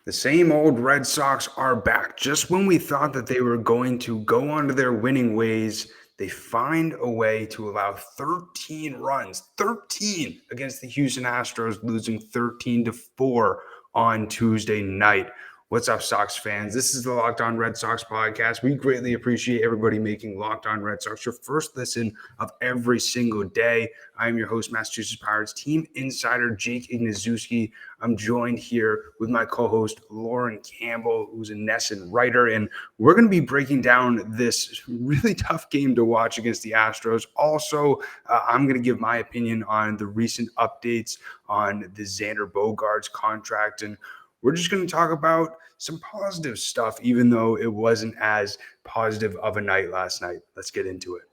The same old Red Sox are back. Just when we thought that they were going to go on to their winning ways, they find a way to allow 13 runs, 13 against the Houston Astros, losing 13-4 on Tuesday night. What's up, Sox fans? This is the Locked On Red Sox podcast. We greatly appreciate everybody making Locked On Red Sox your first listen of every single day. I am your host, Massachusetts Pirates team insider Jake Ignaszewski. I'm joined here with my co-host, Lauren Campbell, who's a NESN writer, and we're going to be breaking down this really tough game to watch against the Astros. Also, I'm going to give my opinion on the recent updates on the Xander Bogaerts contract, and we're just going to talk about some positive stuff, even though it wasn't as positive of a night last night. Let's get into it.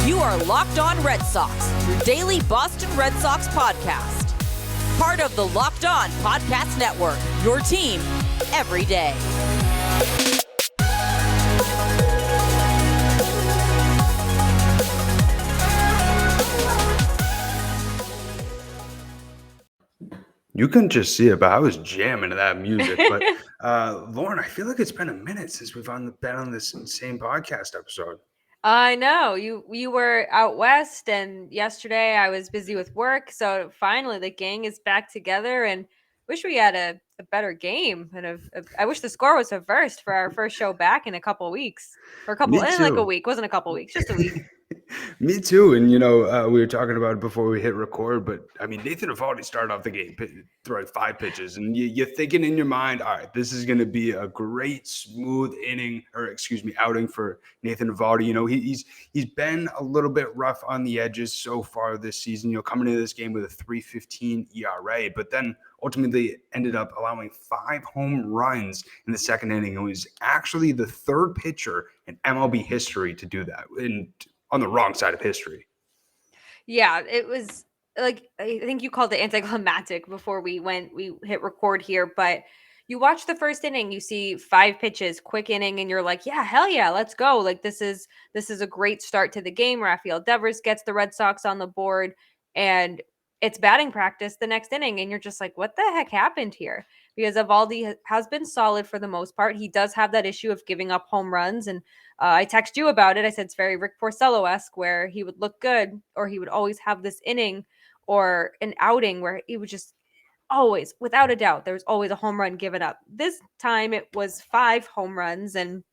You are Locked On Red Sox, your daily Boston Red Sox podcast. Part of the Locked On Podcast Network, your team every day. You couldn't just see it, but I was jamming to that music. But Lauren, I feel like it's been a minute since we've been on this same podcast episode. I know you were out west, and yesterday I was busy with work. So finally, the gang is back together, and wish we had a better game. And I wish the score was reversed for our first show back in a couple of weeks, or a couple in like a week. Wasn't a couple of weeks, just a week. Me too. And, we were talking about it before we hit record, but I mean, Nathan Eovaldi started off the game throwing 5 pitches, and you're thinking in your mind, all right, this is going to be a great, smooth outing for Nathan Eovaldi. He's been a little bit rough on the edges so far this season, coming into this game with a 3.15 ERA, but then ultimately ended up allowing 5 home runs in the second inning. It was actually the third pitcher in MLB history to do that, and on the wrong side of history. Yeah, it was like, I think you called it anticlimactic before we hit record here, but you watch the first inning, you see 5 pitches, quick inning, and you're like, yeah, hell yeah, let's go. Like, this is a great start to the game. Rafael Devers gets the Red Sox on the board, and it's batting practice the next inning, and you're just like, what the heck happened here? Because Eovaldi has been solid for the most part. He does have that issue of giving up home runs, and I text you about it. I said it's very Rick Porcello-esque, where he would look good, or he would always have this inning or an outing where he would just always, without a doubt, there was always a home run given up. This time it was 5 home runs, and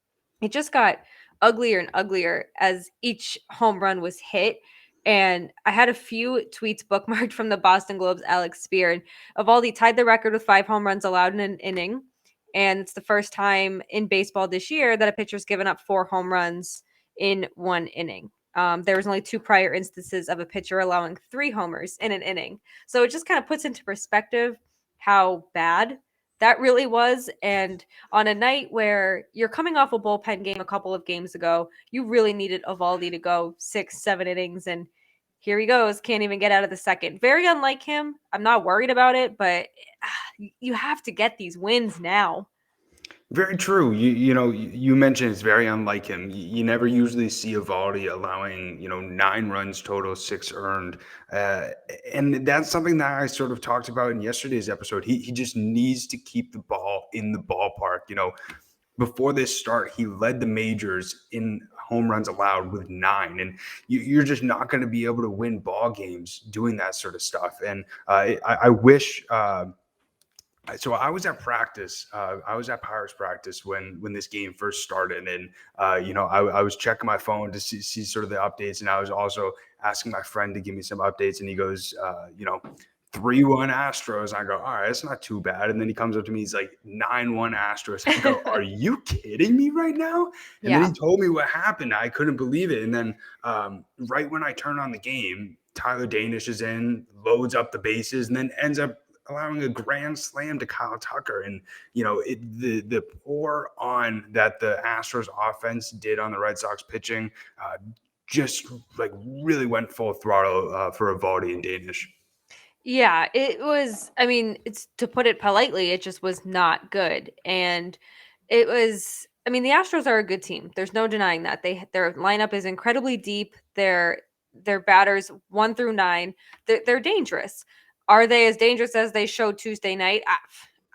it just got uglier and uglier as each home run was hit. And I had a few tweets bookmarked from the Boston Globe's Alex Spear. And Eovaldi tied the record with 5 home runs allowed in an inning. And it's the first time in baseball this year that a pitcher's given up 4 home runs in one inning. There was only 2 prior instances of a pitcher allowing 3 homers in an inning. So it just kind of puts into perspective how bad that really was. And on a night where you're coming off a bullpen game a couple of games ago, you really needed Eovaldi to go 6-7 innings, and here he goes, can't even get out of the second. Very unlike him. I'm not worried about it, but you have to get these wins now. Very true. You mentioned it's very unlike him. You never usually see Eovaldi allowing 9 runs total, 6 earned, and that's something that I sort of talked about in yesterday's episode. He just needs to keep the ball in the ballpark. Before this start, he led the majors in home runs allowed with 9, and you're just not going to be able to win ball games doing that sort of stuff. And I wish. So I was at practice. I was at Pirates practice when this game first started, and I was checking my phone to see sort of the updates, and I was also asking my friend to give me some updates, and he goes, 3-1 Astros. I go, all right, that's not too bad. And then he comes up to me, he's like 9-1 Astros. I go, are you kidding me right now? And then he told me what happened. I couldn't believe it. And then right when I turn on the game, Tyler Danish is in, loads up the bases, and then ends up allowing a grand slam to Kyle Tucker. And, the pour on that the Astros offense did on the Red Sox pitching just like really went full throttle for Eovaldi and Danish. Yeah, it was, it's, to put it politely, it just was not good. And it was, the Astros are a good team. There's no denying that. Their lineup is incredibly deep. Their batters 1 through 9, they're dangerous. Are they as dangerous as they showed Tuesday night?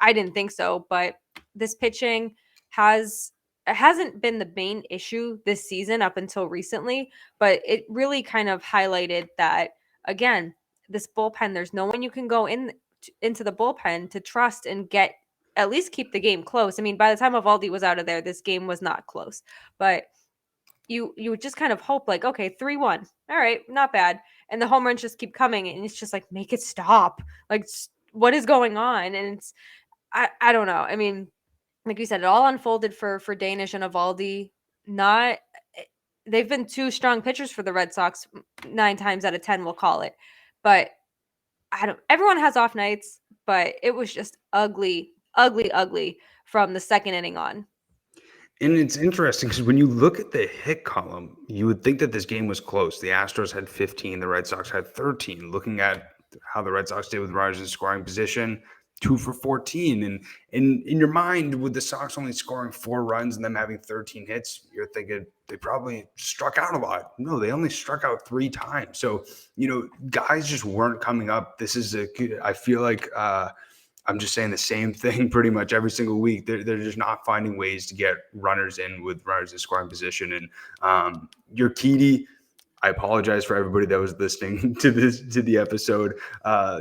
I didn't think so, but this pitching hasn't been the main issue this season up until recently, but it really kind of highlighted that again, this bullpen, there's no one you can go into the bullpen to trust and get at least keep the game close. I mean, by the time Eovaldi was out of there, this game was not close. But you would just kind of hope like, okay, 3-1. All right, not bad. And the home runs just keep coming and it's just like make it stop. Like what is going on? And it's I don't know. I mean, like you said, it all unfolded for Danish and Eovaldi. Not they've been two strong pitchers for the Red Sox 9 times out of 10, we'll call it. But everyone has off nights, but it was just ugly from the second inning on. And it's interesting because when you look at the hit column, you would think that this game was close. The Astros had 15, the Red Sox had 13. Looking at how the Red Sox did with runners in scoring position, 2 for 14. And in your mind, with the Sox only scoring 4 runs and them having 13 hits, you're thinking they probably struck out a lot. No, they only struck out 3 times. So, guys just weren't coming up. I feel like I'm just saying the same thing pretty much every single week. They're just not finding ways to get runners in with runners in scoring position. And Urquidy, I apologize for everybody that was listening to the episode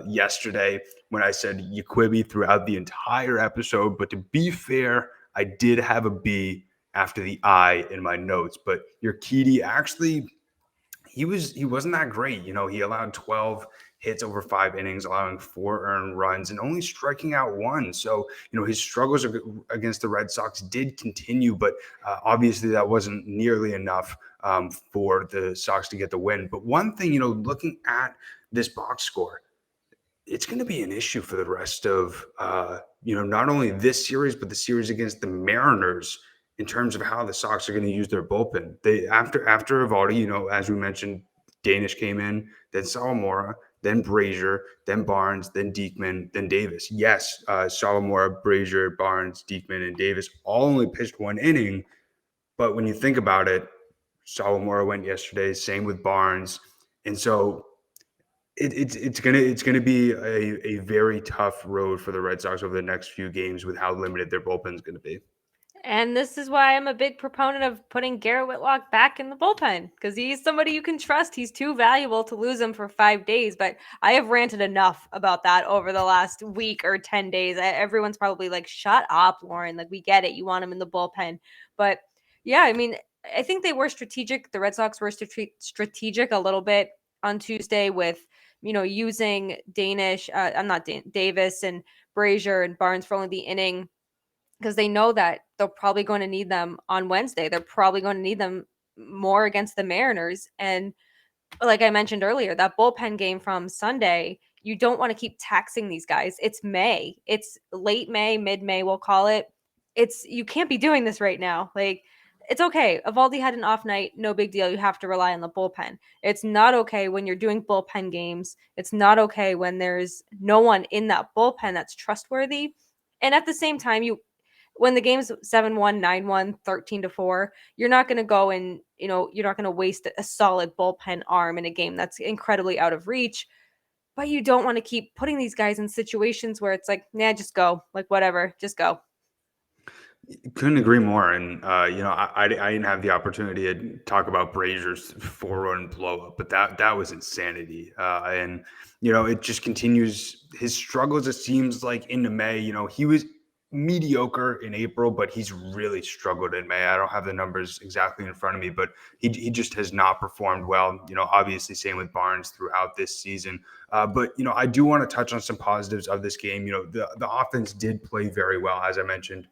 yesterday when I said Yaquibi throughout the entire episode. But to be fair, I did have a B after the I in my notes. But Urquidy actually, he wasn't that great. He allowed 12 hits over 5 innings, allowing 4 earned runs and only striking out 1. So, his struggles against the Red Sox did continue, but obviously that wasn't nearly enough for the Sox to get the win. But one thing, looking at this box score, it's going to be an issue for the rest of, not only this series, but the series against the Mariners in terms of how the Sox are going to use their bullpen. After Eovaldi, as we mentioned, Danish came in, then Sawamura, then Brazier, then Barnes, then Diekman, then Davis. Yes, Sawamura, Brazier, Barnes, Diekman, and Davis all only pitched 1 inning. But when you think about it, Sawamura went yesterday, same with Barnes. And so it's gonna be a very tough road for the Red Sox over the next few games with how limited their bullpen is going to be. And this is why I'm a big proponent of putting Garrett Whitlock back in the bullpen because he's somebody you can trust. He's too valuable to lose him for 5 days. But I have ranted enough about that over the last week or 10 days. Everyone's probably like, shut up, Lauren. Like, we get it. You want him in the bullpen. But yeah, I mean, I think they were strategic. The Red Sox were strategic a little bit on Tuesday with, using Davis and Brazier and Barnes for only the inning, because they know that they're probably going to need them on Wednesday. They're probably going to need them more against the Mariners. And like I mentioned earlier, that bullpen game from Sunday, you don't want to keep taxing these guys. It's May. It's late May, mid-May, we'll call it. You can't be doing this right now. Like, it's okay. Eovaldi had an off night. No big deal. You have to rely on the bullpen. It's not okay when you're doing bullpen games. It's not okay when there's no one in that bullpen that's trustworthy. And at the same time, when the game's 7-1, 9-1, 13-4, you're not going to go and, you're not going to waste a solid bullpen arm in a game that's incredibly out of reach. But you don't want to keep putting these guys in situations where it's like, nah, just go. Like, whatever, just go. Couldn't agree more. And, I didn't have the opportunity to talk about Brazier's 4-run blow up, but that was insanity. And, it just continues his struggles. It seems like into May, he was mediocre in April, but he's really struggled in May. I don't have the numbers exactly in front of me, but he just has not performed well. Obviously same with Barnes throughout this season. But I do want to touch on some positives of this game. The offense did play very well, as I mentioned.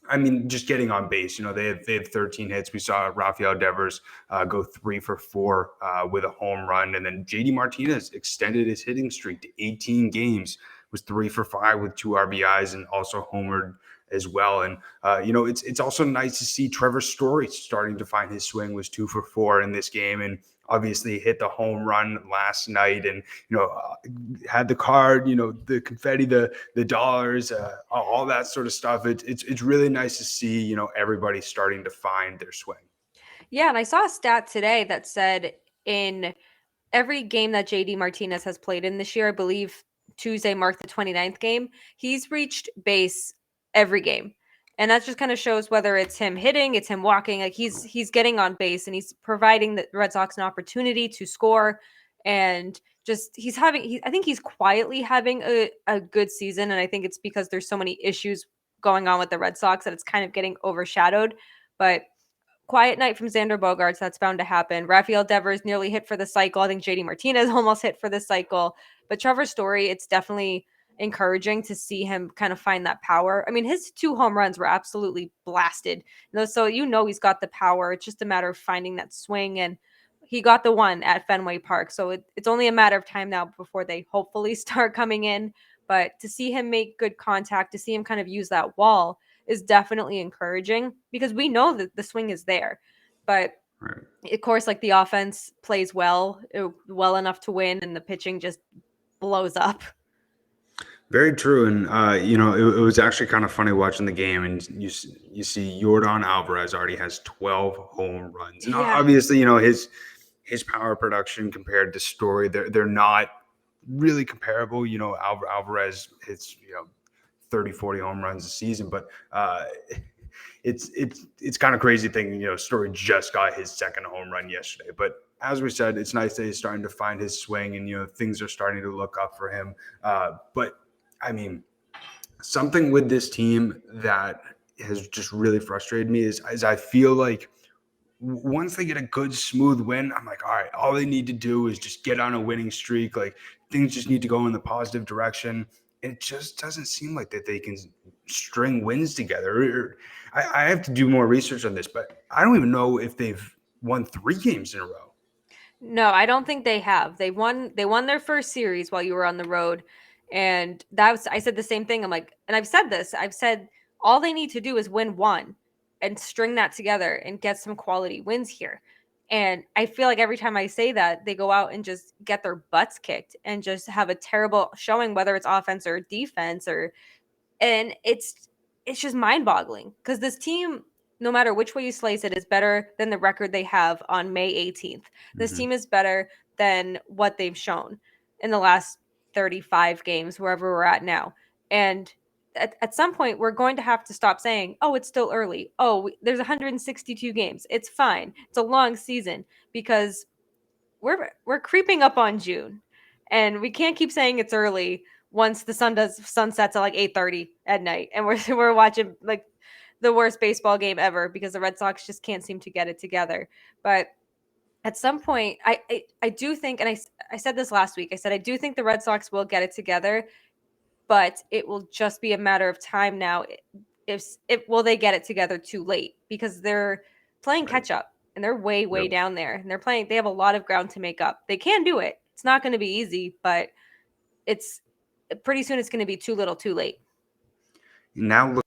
I mean, just getting on base, they had 13 hits. We saw Rafael Devers go 3 for 4 with a home run. And then JD Martinez extended his hitting streak to 18 games, was 3 for 5 with 2 RBIs and also homered as well. And, it's also nice to see Trevor Story starting to find his swing, was 2 for 4 in this game. And obviously hit the home run last night and, had the card, the confetti, the dollars, all that sort of stuff. It's really nice to see, everybody starting to find their swing. Yeah. And I saw a stat today that said in every game that JD Martinez has played in this year, I believe Tuesday marked the 29th game, he's reached base every game. And that just kind of shows whether it's him hitting, it's him walking, like he's getting on base and he's providing the Red Sox an opportunity to score. And just I think he's quietly having a good season. And I think it's because there's so many issues going on with the Red Sox that it's kind of getting overshadowed. But quiet night from Xander Bogaerts, that's bound to happen. Rafael Devers nearly hit for the cycle. I think JD Martinez almost hit for the cycle. But Trevor Story, it's definitely encouraging to see him kind of find that power. I mean, his 2 home runs were absolutely blasted. So he's got the power. It's just a matter of finding that swing, and he got the one at Fenway Park. So it's only a matter of time now before they hopefully start coming in. But to see him make good contact, to see him kind of use that wall is definitely encouraging because we know that the swing is there. But Right. of course, like the offense plays well enough to win, and the pitching just blows up. Very true. And, it was actually kind of funny watching the game, and you see Yordan Alvarez already has 12 home runs. And Yeah. obviously, his power production compared to Story, they're not really comparable. Alvarez hits, 30, 40 home runs a season, but it's kind of crazy thing. Story just got his second home run yesterday, but as we said, it's nice that he's starting to find his swing, and things are starting to look up for him. But I mean, something with this team that has just really frustrated me is I feel like once they get a good smooth win, I'm like, all right, all they need to do is just get on a winning streak. Like things just need to go in the positive direction. It just doesn't seem like that they can string wins together. I have to do more research on this, but I don't even know if they've won 3 games in a row. No, I don't think they have. They won their first series while you were on the road. And I said the same thing. I'm like, and I've said all they need to do is win one and string that together and get some quality wins here. And I feel like every time I say that, they go out and just get their butts kicked and just have a terrible showing, whether it's offense or defense and it's just mind-boggling because this team, no matter which way you slice it, is better than the record they have on May 18th. This team is better than what they've shown in the last 35 games, wherever we're at now. And at some point, we're going to have to stop saying, oh, it's still early. Oh, there's 162 games. It's fine. It's a long season because we're creeping up on June. And we can't keep saying it's early once the sun sets at like 8:30 at night and we're watching like the worst baseball game ever because the Red Sox just can't seem to get it together. But at some point, I do think, and I said this last week, I said I do think the Red Sox will get it together, but it will just be a matter of time now. If will they get it together too late because they're playing catch up and they're way down there and they have a lot of ground to make up. They can do it. It's not going to be easy, but it's pretty soon it's going to be too little too late. Now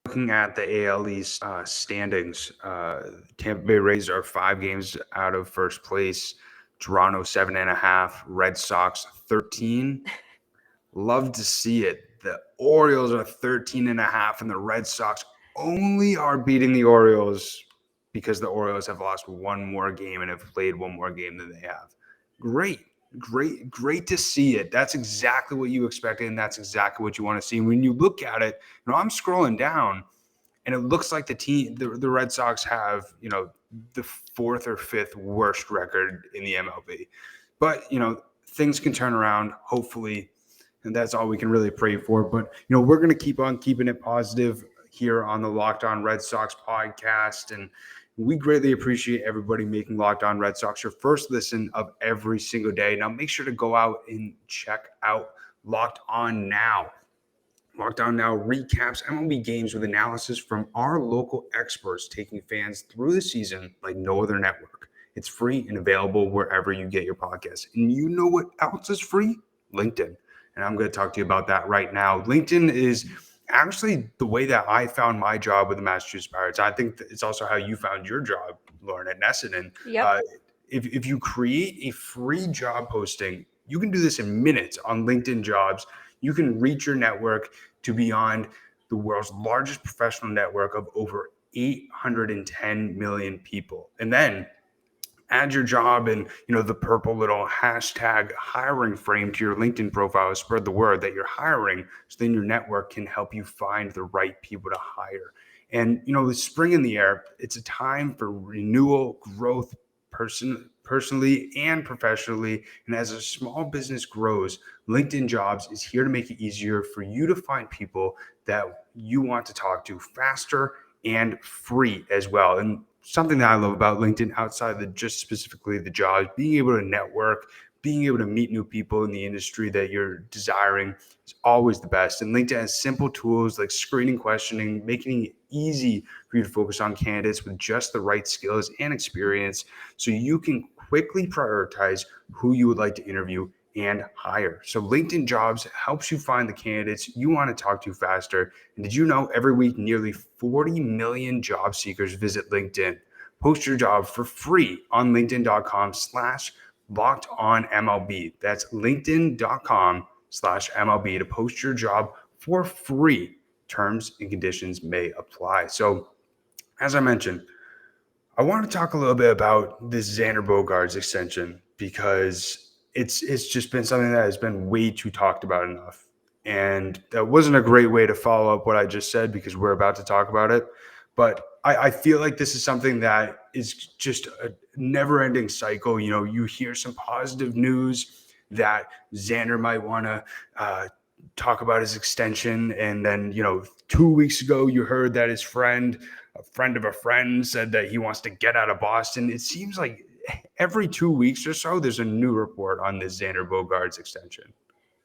looking at the AL East standings, Tampa Bay Rays are 5 games out of first place. Toronto 7.5. Red Sox 13. Love to see it. The Orioles are 13.5, and the Red Sox only are beating the Orioles because the Orioles have lost one more game and have played one more game than they have. Great to see it. That's exactly what you expected, and that's exactly what you want to see. And when you look at it, I'm scrolling down, and it looks like the Red Sox have, the 4th or 5th worst record in the MLB. But, things can turn around, hopefully, and that's all we can really pray for. But, we're going to keep on keeping it positive here on the Locked On Red Sox podcast, and we greatly appreciate everybody making Locked On Red Sox your first listen of every single day. Now, make sure to go out and check out Locked On Now. Locked On Now recaps MLB games with analysis from our local experts taking fans through the season like no other network. It's free and available wherever you get your podcasts. And you know what else is free? LinkedIn. And I'm going to talk to you about that right now. LinkedIn is actually the way that I found my job with the Massachusetts Pirates. I think it's also how you found your job, Lauren, at NESN. And if you create a free job posting, you can do this in minutes on LinkedIn Jobs. You can reach your network to beyond the world's largest professional network of over 810 million people. And then Add your job and, the purple little hashtag hiring frame to your LinkedIn profile. Spread the word that you're hiring, so then your network can help you find the right people to hire. And, with spring in the air, it's a time for renewal, growth, personally and professionally. And as a small business grows, LinkedIn Jobs is here to make it easier for you to find people that you want to talk to faster and free as well. And something that I love about LinkedIn, outside of just specifically the jobs, being able to network, being able to meet new people in the industry that you're desiring is always the best. And LinkedIn has simple tools like screening, questioning, making it easy for you to focus on candidates with just the right skills and experience, so you can quickly prioritize who you would like to interview and hire. So LinkedIn Jobs helps you find the candidates you want to talk to faster. And did you know every week nearly 40 million job seekers visit LinkedIn? Post your job for free on linkedin.com/LockedOnMLB. That's linkedin.com/MLB to post your job for free. Terms and conditions may apply. So, as I mentioned, I want to talk a little bit about this Xander Bogaerts extension, because it's just been something that has been way too talked about enough. And that wasn't a great way to follow up what I just said, because we're about to talk about it. But I feel like this is something that is just a never-ending cycle. You hear some positive news that Xander might want to talk about his extension. And then, 2 weeks ago, you heard that his friend, a friend of a friend, said that he wants to get out of Boston. It seems like every 2 weeks or so, there's a new report on this Xander Bogaerts extension.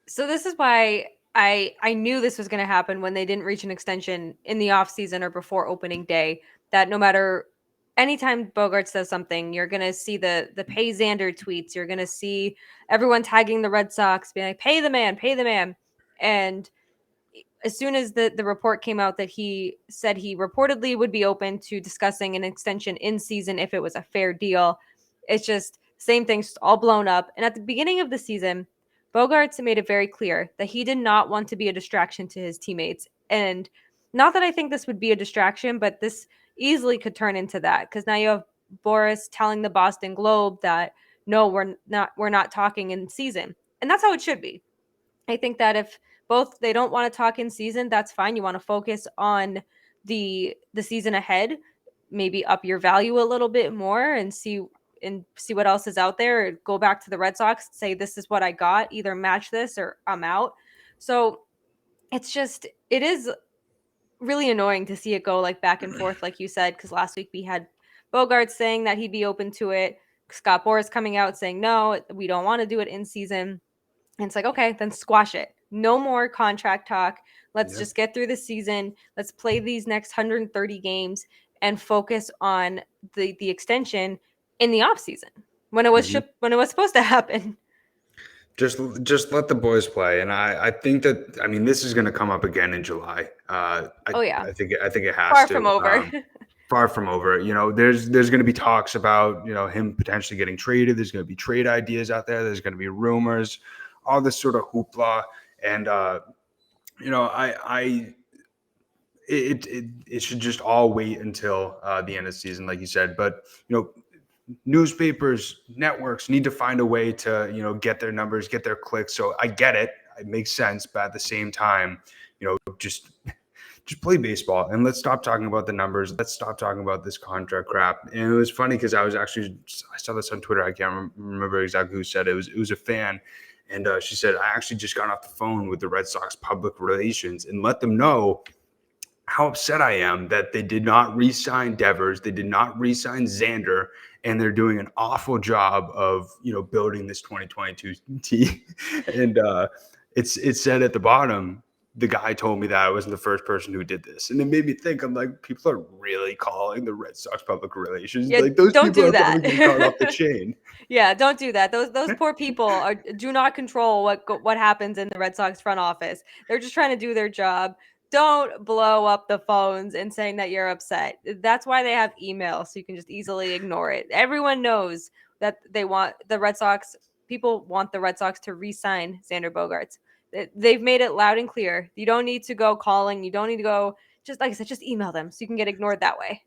So this is why I knew this was going to happen when they didn't reach an extension in the offseason or before opening day, that no matter anytime Bogaerts says something, you're going to see the pay Xander tweets. You're going to see everyone tagging the Red Sox, being like, pay the man, pay the man. And as soon as the report came out that he said he reportedly would be open to discussing an extension in season if it was a fair deal, it's just same thing, just all blown up. And at the beginning of the season, Bogaerts made it very clear that he did not want to be a distraction to his teammates. And not that I think this would be a distraction, but this easily could turn into that, because now you have Boris telling the Boston Globe that no, we're not talking in season. And that's how it should be. I think that if both they don't want to talk in season, that's fine. You want to focus on the season ahead, maybe up your value a little bit more and see what else is out there. Or go back to the Red Sox, say this is what I got, either match this or I'm out. So it is really annoying to see it go like back and forth, like you said, because last week we had Bogaerts saying that he'd be open to it, Scott Boras coming out saying no, we don't want to do it in season. And it's like, okay, then squash it. No more contract talk. Let's just get through the season. Let's play these next 130 games and focus on the extension in the offseason when it was when it was supposed to happen. Just let the boys play. And I think that, this is going to come up again in July. I think it has Far to. from over. Far from over. There's going to be talks about, him potentially getting traded. There's going to be trade ideas out there. There's going to be rumors, all this sort of hoopla. And, it should just all wait until the end of the season, like you said. But, newspapers, networks need to find a way to, get their numbers, get their clicks. So I get it. It makes sense. But at the same time, just play baseball and let's stop talking about the numbers. Let's stop talking about this contract crap. And it was funny because I saw this on Twitter. I can't remember exactly who said it. It was a fan. And she said, I actually just got off the phone with the Red Sox public relations and let them know how upset I am that they did not re-sign Devers. They did not re-sign Xander. And they're doing an awful job of, building this 2022 team. And it said at the bottom, the guy told me that I wasn't the first person who did this. And it made me think, I'm like, people are really calling the Red Sox public relations. Yeah, like those don't people do are that. probably getting caught off the chain. Yeah, don't do that. Those poor people do not control what happens in the Red Sox front office. They're just trying to do their job. Don't blow up the phones and saying that you're upset. That's why they have email, so you can just easily ignore it. Everyone knows that people want the Red Sox to re-sign Xander Bogaerts. They've made it loud and clear. You don't need to go calling. You don't need to go, just like I said, just email them so you can get ignored that way.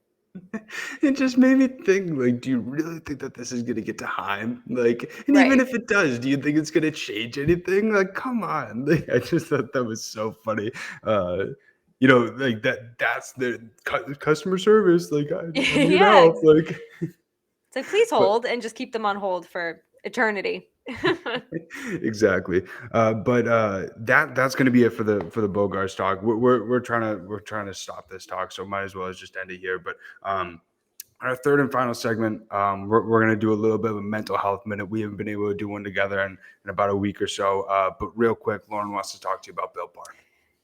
It just made me think, like, do you really think that this is gonna get to Heim? Like, and even Right. if it does, do you think it's gonna change anything? Like, come on. Like, I just thought that was so funny. Uh, like that's the customer service. Like, I'm here to Yeah. help. Like, It's like, please but hold and just keep them on hold for eternity. exactly. But that's going to be it for the Bogarts talk. We're trying to stop this talk, so might as well just end it here. But our third and final segment, we're going to do a little bit of a mental health minute. We haven't been able to do one together in about a week or so. But real quick, Lauren wants to talk to you about Built Bar.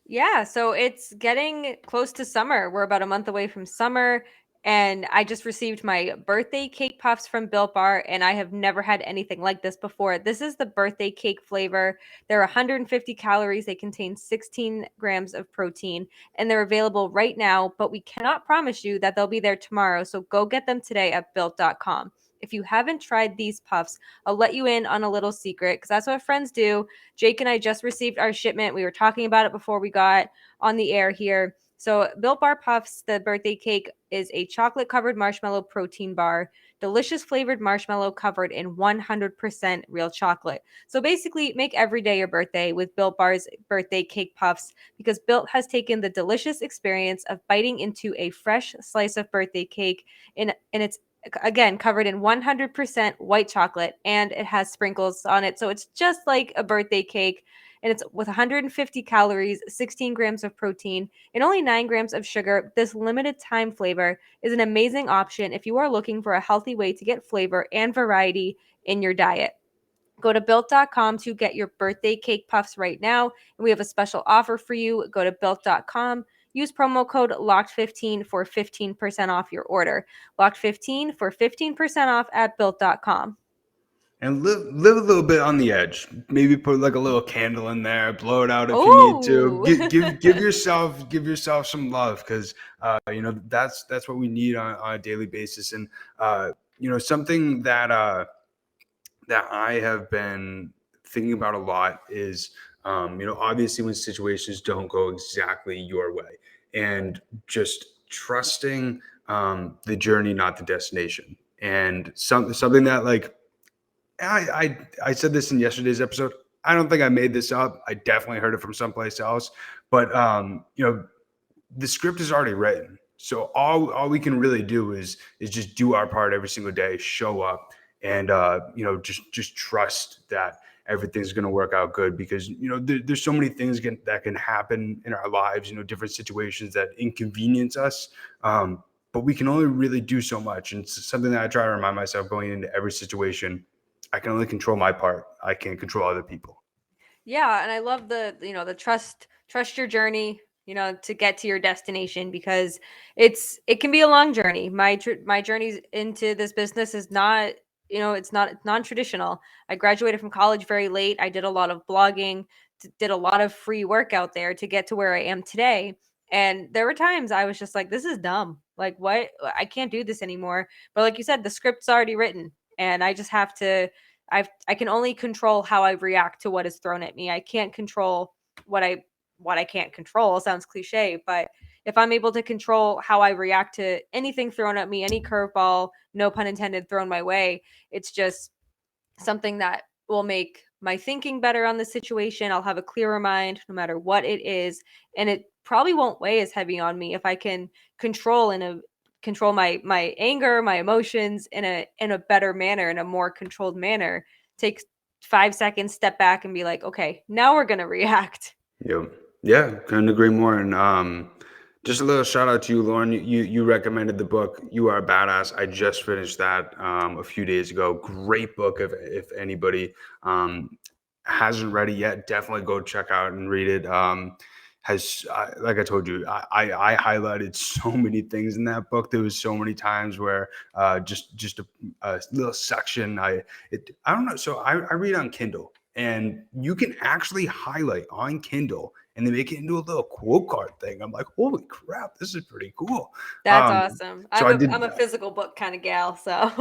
Yeah, so it's getting close to summer. We're about a month away from summer, and I just received my birthday cake puffs from Built Bar, and I have never had anything like this before. This is the birthday cake flavor. They're 150 calories. They contain 16 grams of protein, and they're available right now, but we cannot promise you that they'll be there tomorrow. So go get them today at built.com. If you haven't tried these puffs, I'll let you in on a little secret because that's what friends do. Jake and I just received our shipment. We were talking about it before we got on the air here. So, Built Bar Puffs, the birthday cake, is a chocolate covered marshmallow protein bar, delicious flavored marshmallow covered in 100% real chocolate. So, basically, make every day your birthday with Built Bar's birthday cake puffs because Built has taken the delicious experience of biting into a fresh slice of birthday cake and it's again covered in 100% white chocolate and it has sprinkles on it, so it's just like a birthday cake, and it's with 150 calories, 16 grams of protein, and only 9 grams of sugar. This limited time flavor is an amazing option if you are looking for a healthy way to get flavor and variety in your diet. Go to built.com to get your birthday cake puffs right now. And we have a special offer for you. Go to built.com. Use promo code LOCKED15 for 15% off your order. LOCKED15 for 15% off at built.com. And live a little bit on the edge. Maybe put like a little candle in there, blow it out if you need to. Oh, Give yourself some love because that's what we need on a daily basis. And something that I have been thinking about a lot is, obviously when situations don't go exactly your way, and just trusting the journey, not the destination. And something that, like, I said this in yesterday's episode. I don't think I made this up. I definitely heard it from someplace else. But the script is already written. So all we can really do is just do our part every single day, show up, and just trust that everything's going to work out good, because there's so many things that can happen in our lives, different situations that inconvenience us. But we can only really do so much, and it's something that I try to remind myself going into every situation. I can only control my part. I can't control other people. yeah, and I love the trust your journey, to get to your destination because it can be a long journey. My journey into this business is not, it's non-traditional. I graduated from college very late. I did a lot of blogging, did a lot of free work out there to get to where I am today. And there were times I was just like, this is dumb. Like, what? I can't do this anymore. But like you said, the script's already written and I just have to I can only control how I react to what is thrown at me. I can't control what I can't control. Sounds cliche, but if I'm able to control how I react to anything thrown at me, any curveball, no pun intended, thrown my way, it's just something that will make my thinking better on the situation. I'll have a clearer mind no matter what it is, and it probably won't weigh as heavy on me if I can control my anger, my emotions in a better manner, in a more controlled manner. Take 5 seconds, step back, and be like, okay, now we're gonna react. Yeah, yeah, couldn't agree more. And just a little shout out to you, Lauren. You recommended the book "You Are a Badass." I just finished that a few days ago. Great book. If anybody hasn't read it yet, definitely go check out and read it. Like I told you, I highlighted so many things in that book. There was so many times where just a little section. I don't know. So I read on Kindle, and you can actually highlight on Kindle and they make it into a little quote card thing. I'm like, holy crap, this is pretty cool. That's awesome. So I did. I'm a physical book kind of gal, so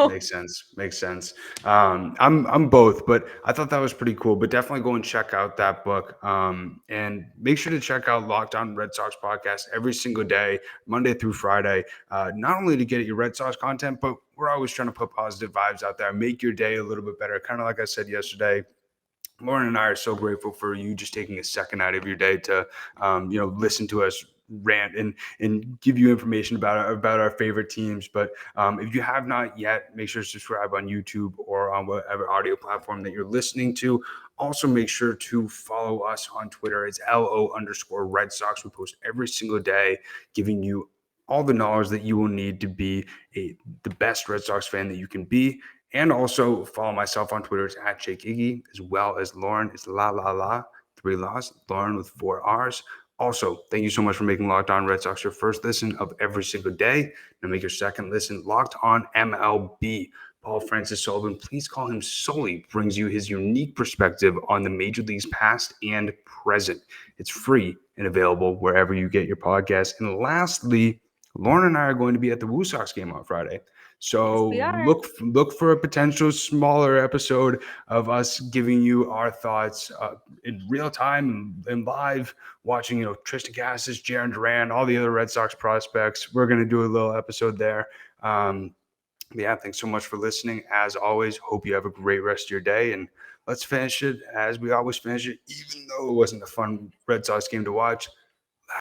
Makes sense. I'm both, but I thought that was pretty cool. But definitely go and check out that book. And make sure to check out Locked On Red Sox podcast every single day, Monday through Friday. Not only to get your Red Sox content, but we're always trying to put positive vibes out there, make your day a little bit better. Kind of like I said yesterday. Lauren and I are so grateful for you just taking a second out of your day to, listen to us rant and give you information about our favorite teams. But if you have not yet, make sure to subscribe on YouTube or on whatever audio platform that you're listening to. Also, make sure to follow us on Twitter. It's LO_Red Sox. We post every single day, giving you all the knowledge that you will need to be the best Red Sox fan that you can be. And also follow myself on Twitter. It's at Jake Iggy, as well as Lauren. It's la, 3 laws, Lauren with 4 R's. Also, thank you so much for making Locked On Red Sox your first listen of every single day. Now make your second listen Locked On MLB. Paul Francis Sullivan, please call him Sully, brings you his unique perspective on the major leagues past and present. It's free and available wherever you get your podcast. And lastly, Lauren and I are going to be at the Woo Sox game on Friday. So look for a potential smaller episode of us giving you our thoughts in real time and live, watching Tristan Cassis, Jarren Duran, all the other Red Sox prospects. We're going to do a little episode there. Yeah, thanks so much for listening. As always, hope you have a great rest of your day, and let's finish it as we always finish it, even though it wasn't a fun Red Sox game to watch.